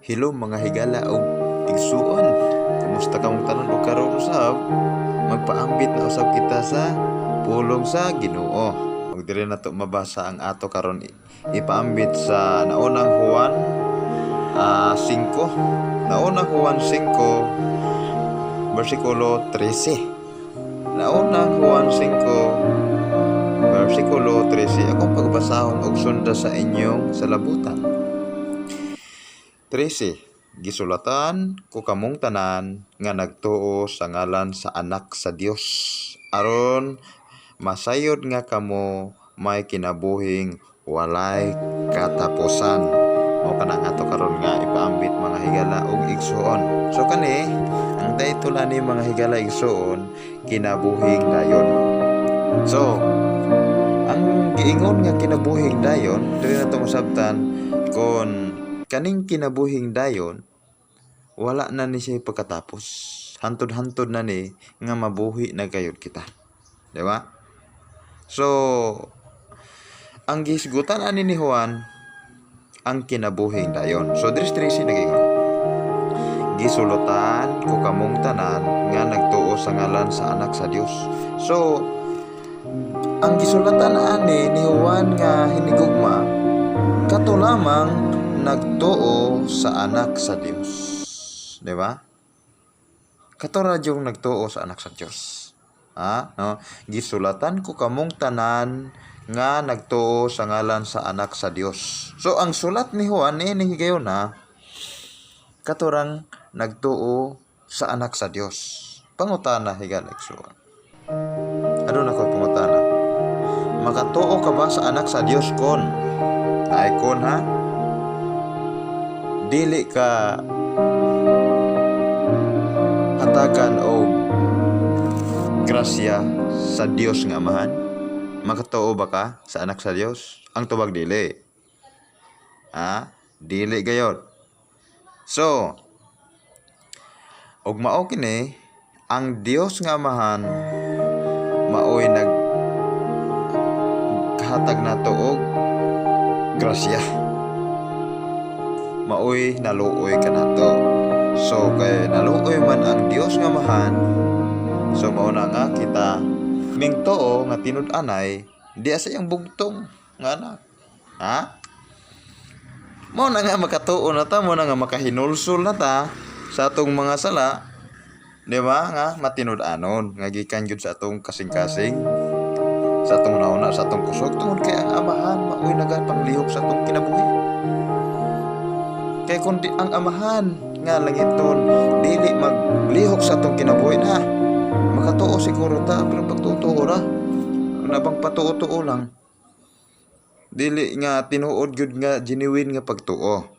Hello mga higala o igsuon. Kumusta kamong tanan o karon usab? Magpaambit na usab kita sa pulong sa Ginoo. Ug diri na to mabasa ang ato karon ipaambit sa naunang Juan 5. Naunang Juan 5 versikulo 13. Naunang Juan 5 versikulo 13. Akong pagbasahon og sunda sa inyong salabutan. 13. Gisulatan ko kamong tanan nga nagtuo sa ngalan sa anak sa Dios aron masayod nga kamo may kinabuhing walay katapusan. O kana nga to karon nga ipaambit mga higala ug igsuon. So kani ang title ani mga higala igsuon, kinabuhing dayon. So ang giingon nga kinabuhing dayon diri na to masabtan kon kaning kinabuhing dayon wala na ni siya pagkatapos. Hantod-hantod na ni nga mabuhi na gayud kita. Di ba? So ang gisgutan ani ni Juan ang kinabuhing dayon. So diri nagingon. Gisulutan ko kamong tanan nga nagtuo sa ngalan sa anak sa Dios. So ang gisulatan ani ni Juan nga hinigugma kato lamang nagtuo sa anak sa Dios. Di ba? Kato radyong nagtuo sa anak sa Dios. No? Gisulatan ko kamong tanan nga nagtuo sa ngalan sa anak sa Dios. So ang sulat ni Juan ni higayon katurang nagtuo sa anak sa Dios. Pangutana higala igsuon. Ano na ko pangutana? Makatuo ka ba sa anak sa Dios kon? Ay kon ha? Dili ka hatagan o grasya sa Dios nga Amahan? Makatuo ba ka sa anak sa Dios? Ang tubag dili. Dili gayod. So og mao kini ang Dios nga Amahan maoy naghatag nato og grasya. Maoy naluoy ka nato. So kay naluoy man ang Dios nga Amahan, so mao na nga kita mingtuo nga tinud-anay di sa iyang bugtong nga anak. Mao na nga makatuo na ta, mao na nga makahinulsol na ta sa atong mga sala. Di ba nga matinud-anon nga gikan gyud sa atong kasing-kasing, sa atong nauna, sa atong kusog tungod kay ang Amahan maoy nagapanglihok sa atong kinabuhi. Kaya kung ang Amahan nga langiton dili maglihok sa atong kinabuhi na, makatuo siguro ta, pero pagtutuo ra nabang patuo-tuo lang, dili nga tinuod gyud nga genuine nga pagtuo.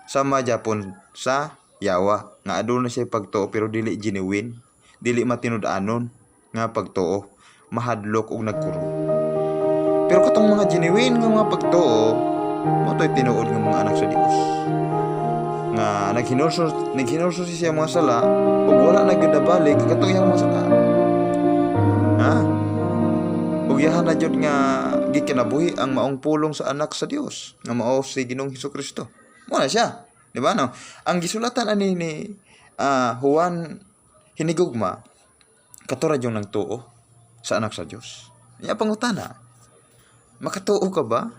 Sama japon sa yawa nga aduna siya pagtuo pero dili genuine, dili matinud-anon nga pagtuo, mahadlok og nagkurong. Pero katong mga genuine nga mga pagtuo mo to'y tinuod ng mga anak sa Dios nga naghinulso siya mga sala ug wala nagdabalik katong iyang mga sala. Ug yahan na jud nga gikinabuhi ang maong pulong sa anak sa Dios nga mao si Ginoong Hesukristo. Mo na siya, di ba no? Ang gisulatan ani ni Juan hinigugma kato ra jud nagtuo sa anak sa Dios. Iya pangutana, makatuo ka ba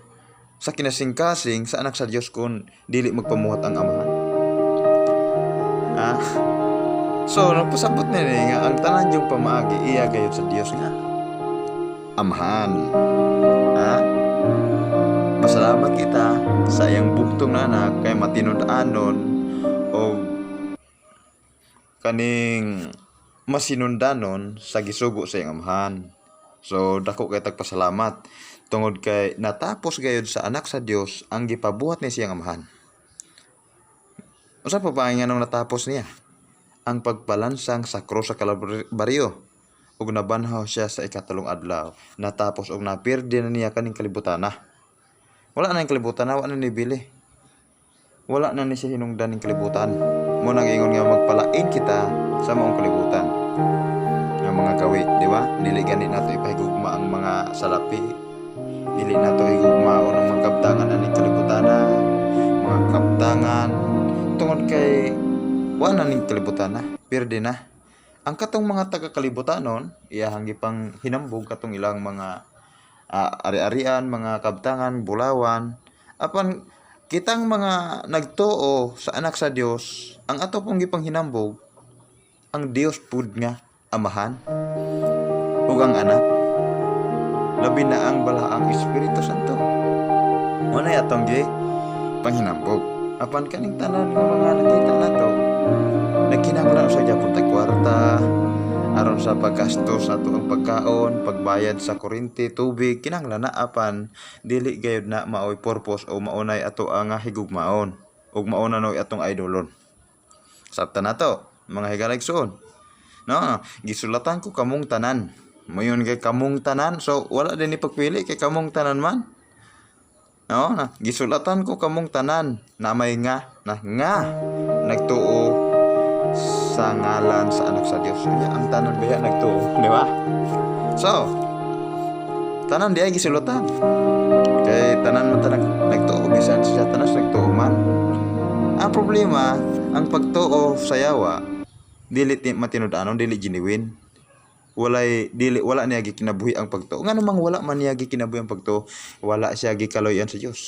sa kinasing-kasing sa anak sa Dios kung dili magpamuhat ang Amahan? So nagpasabot na nga ang tanan yung pamaagi iya gayud sa Dios nga Amahan. Pasalamat kita sa iyang bugtong na anak kay matinud-anon o kaning masinundanon sa gisugo sa iyang Amahan. So dako kay tagpasalamat tungod kay natapos gayud sa anak sa Dios ang gipabuhat ni siyang Amahan. Usa pa ba nga nung natapos niya? Ang pagpalansang sa krus sa Kalbaryo ug nabanhaw siya sa ikatalong adlaw. Natapos og napirdi na niya kaning kalibutan na. Wala na yung kalibutan na, wala na ni bili. Wala na ni siya hinungdan ng kalibutan. Mo nang ingon nga magpalain kita sa maong kalibutan. Nga mga kawi, di ba? Dili gani nato ipahigugma ang mga salapi. Dili nato higugma o ng mga kaptangan na ni kalibutan na, mga kaptangan wa na ning kalibutan na, pirdi na. Ang katong mga taga kalibutanon iyahang gipang hinambog katong ilang mga ari-arian, mga kabtangan, bulawan, apan kitang mga nagtuo sa anak sa Dios, ang ato pong gipang hinambog ang Dios pud nga amahan ug ang anak, labi na ang balaang Espiritu Santo. Muna atong gi panghinambog. Apan kaning tanan nga mga nakita nato, nagkinahanglan sa gyapon tag kwarta aron sa paggastos nato ang pagkaon, pagbayad sa kuryente, tubig, kinahanglan na apan dili gayud na maoy purpose o maunay ato ang higugmaon ug mauna noy atong idolon. Sabta nato mga higaligsoon. No, gisulatan ko kamong tanan. Moyon kay kamong tanan, so wala din ni pagpili kay kamong tanan man. No, gisulatan ko kamong tanan na may nga nagtuo sa ngalan sa anak sa Dios. Unya ang tanan baya nagtuo, di ba? So, tanan diay gisulatan. Kay tanan man tanang nagtuo bisan siya tanan nagtuo man. Ang problema, ang pagtuo sa yawa dili matinud-anon, dili genuine. Wala niya gikinabuhi ang pagtuo. Nga namang wala man niya gikinabuhi ang pagtuo, wala siya gikaloyan sa Dios.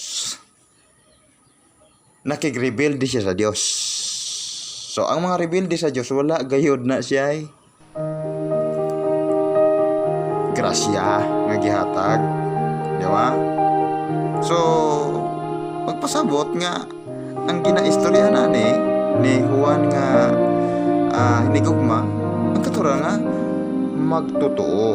Nakig-rebelde siya sa Dios. So ang mga rebelde sa Dios wala gayud na siya grasya nga gihatag, di ba? So magpasabot nga ang ginaistorya na ni Juan nga hinigugma, ang katura nga magtotoo.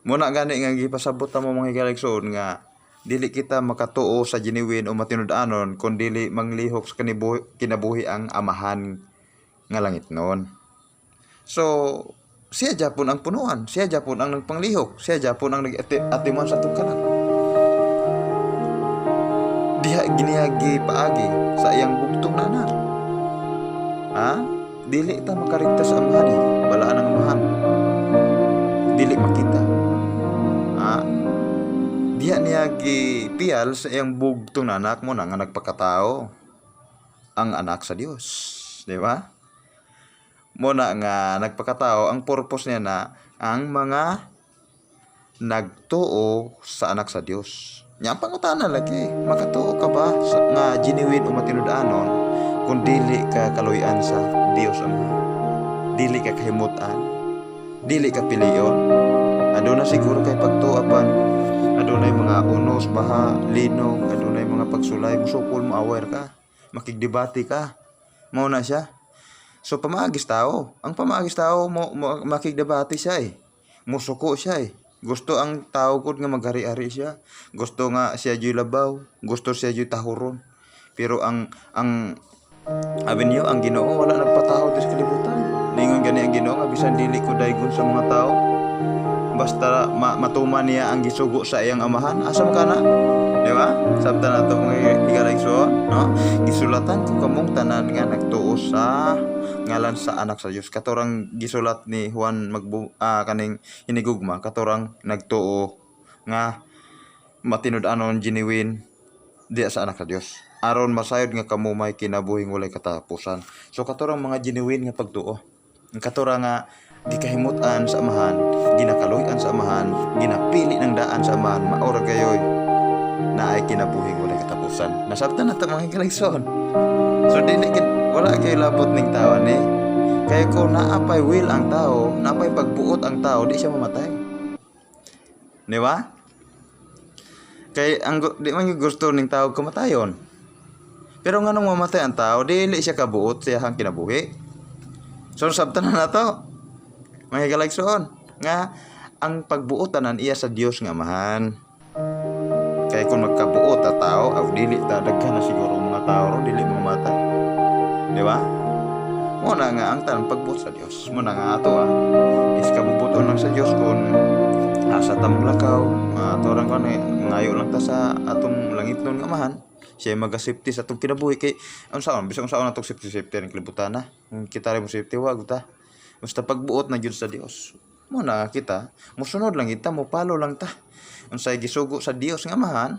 Muna gani nga gipasabot ta mo mga higaligsoon nga dili kita makatuo sa genuine o matinud-anon kun dili manglihok sa kinabuhi ang amahan nga langit noon. So siya japon ang punuan, siya japon ang nagpanglihok, siya japon ang nag-atiman sa tugkanan. Diha ginihagi paagi sa iyang bugtong nana. Dili ta makarigtas sa amahan, balaan ang amahan. Dili makita. Diha niya gipiyal sa iyang bugtong nanak mo na nga nagpakatao ang anak sa Dios, di ba? Muna nga nagpakatao, ang purpose niya na ang mga nagtuo sa anak sa Dios. Nya ang pangutana lagi, makatuo ka ba nga genuine o matinud-anon kung dili ka kaloy-an sa Dios Ama, dili ka kahimutan, dili ka piliyon? Aduna siguro kay pagtuapan, adunay mga unos, baha, linog, adunay mga pagsulay, musukol mo, aware ka, makigdebate ka, mao na siya. So pamaagis tao, ang pamaagis tao mo makigdebate siya musuko siya Gusto ang tao ko nga maghari-hari siya, gusto nga siya joy labaw, gusto siya joy tahuron. Pero ang abi niyo, ang Ginoo wala nagpatahod sa kalibutan. Ningon gani ang Ginoo nga bisan dili ko daygon sa mga tao, basta matuman niya ang gisugo sa iyang amahan, asam kana, di ba? Sabta nato mga higaligsoon, no? Gisulatan ko kamong tanan nga nagtuo sa ngalan sa anak sa Dios. Katurang gisulat ni Juan kaning hinigugma, katurang nagtuo nga matinud-anon genuine di sa anak sa Dios, aron masayod nga kamo may kinabuhing walay katapusan. So katurang mga genuine nga pagtuo, katurang nga gikahimutan sa amahan, ginakaloy-an sa amahan, ginapili ng daan sa amahan, maura gayoy na ay kinabuhing walay katapusan. Nasabtan na ito mga higaligsoon. So wala kayo labot ning tao kaya kung naapay will ang tao, naapay pagbuot ang tao, di siya mamatay, di ba? Kay di man gusto ning tao kamatayon. Pero nganong mamatay ang tao, dili siya kabuot siya hang kinabuhi. So sabtan na to mga higaligsoon nga ang pagbuotanan iya sa Dios nga amahan. Kaya kung magkabuot ta tao, dili ta daghan na siguro mga tao ro dili mamatay, di ba? Muna nga ang tanang pagbuot sa Dios, muna nga ato is kabubuton lang sa Dios kung asa ta maglakaw, atorang ko ngayo lang ta sa atong langit nun nga amahan, siya magasafety sa atong kinabuhi. Kay unsaon bisag unsaon atong safety ng kalibutan na kung kita rin mo safety wag ta, basta pagbuot na Dios sa Dios. Muna nga kita musunod lang kita, mupalo lang ta unsay gisugo sa Dios nga amahan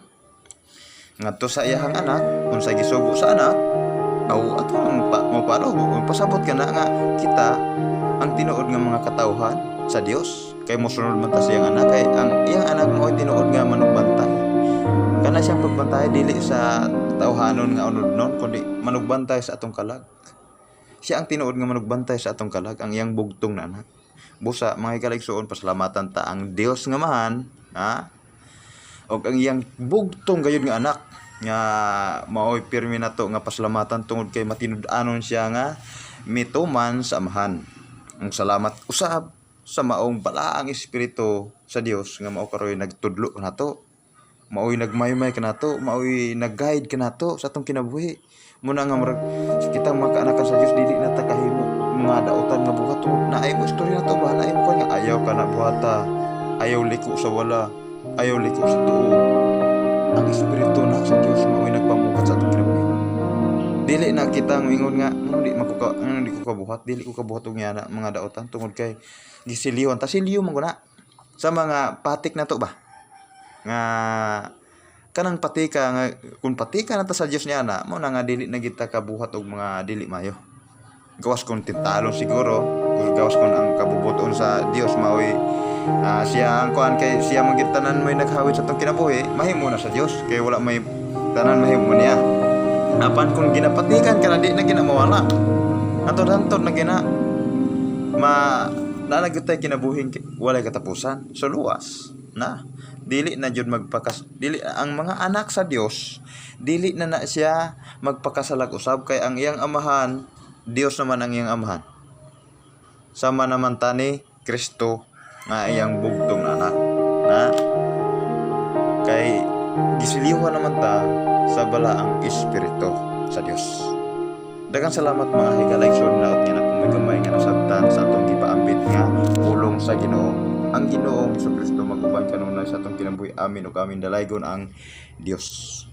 ngadto sa iyahang anak, unsay gisugo sa anak aw ato ang mapalo pasabot ka na nga kita ang tinuod nga mga katawhan sa Dios kay mosunod man ta siyang anak kay ang iyang anak mo tinuod nga manugbantay kana siyang pagbantay dili sa tawhanon nga unod-non kundi manugbantay sa atong kalag. Siya ang tinuod nga manugbantay sa atong kalag ang iyang bugtong na anak. Busa mga hikaligsuon pasalamatan ta ang Dios nga mahan ha og ang iyang bugtong gayud nga anak nga maoy pirmi nato nga pasalamatan tungod kay matinud-anon siya nga mituman sa amahan. Ang salamat usab sa maong balaang espiritu sa Dios nga mao karoy nagtudlo nato. Maoy nagmaymay kanato, maoy nag-guide kanato sa atong kinabuhi. Muna nga murag kita mga kaanakan sa Dios dili na ta kahimo mga daotan nga buhat na ay mo istorya nato ba na mo nga ayaw ka na buhata, ayaw liko sa wala, ayaw liko sa tuo. Ang espiritu na sa Dios maoy nagpamukat sa atong kinabuhi. Dili na kita moingon nga di ko kabuhat, dili ko kabuhat og yana mga daotan tungod kay gisilihon ta siliyo man guna sa mga patik nato ba nga kanang patika nga kung patika na ta sa Dios niya na mo na nga dili na kita kabuhat og mga dili mayo gawas kon tintalon siguro gawas kon ang kabubuton sa Dios maoy siya ang kuan kay siya magitanan may naghawid sa atong kinabuhi mahimo na sa Dios kay wala may tanan mahimo niya apan kung ginapatikan ka na di na ginamawala antod-antod na gina lalagutay kinabuhing walay katapusan so luwas na dili na jud dili ang mga anak sa Dios dili na siya magpakasalag usab kay ang iyang amahan Dios naman ang iyang amahan sama naman tani Kristo nga iyang bugtong na anak na kay gisilihon naman ta sa balaang espiritu sa Dios. Daghang salamat mga higalayson na nga napumigamay nga nasabtan sa atong gipaambit nga pulong sa Ginoo. Ang Ginoong Kristo maguban kanunay sa atong kinabuhi amin ug amin dalaygon ang Dios.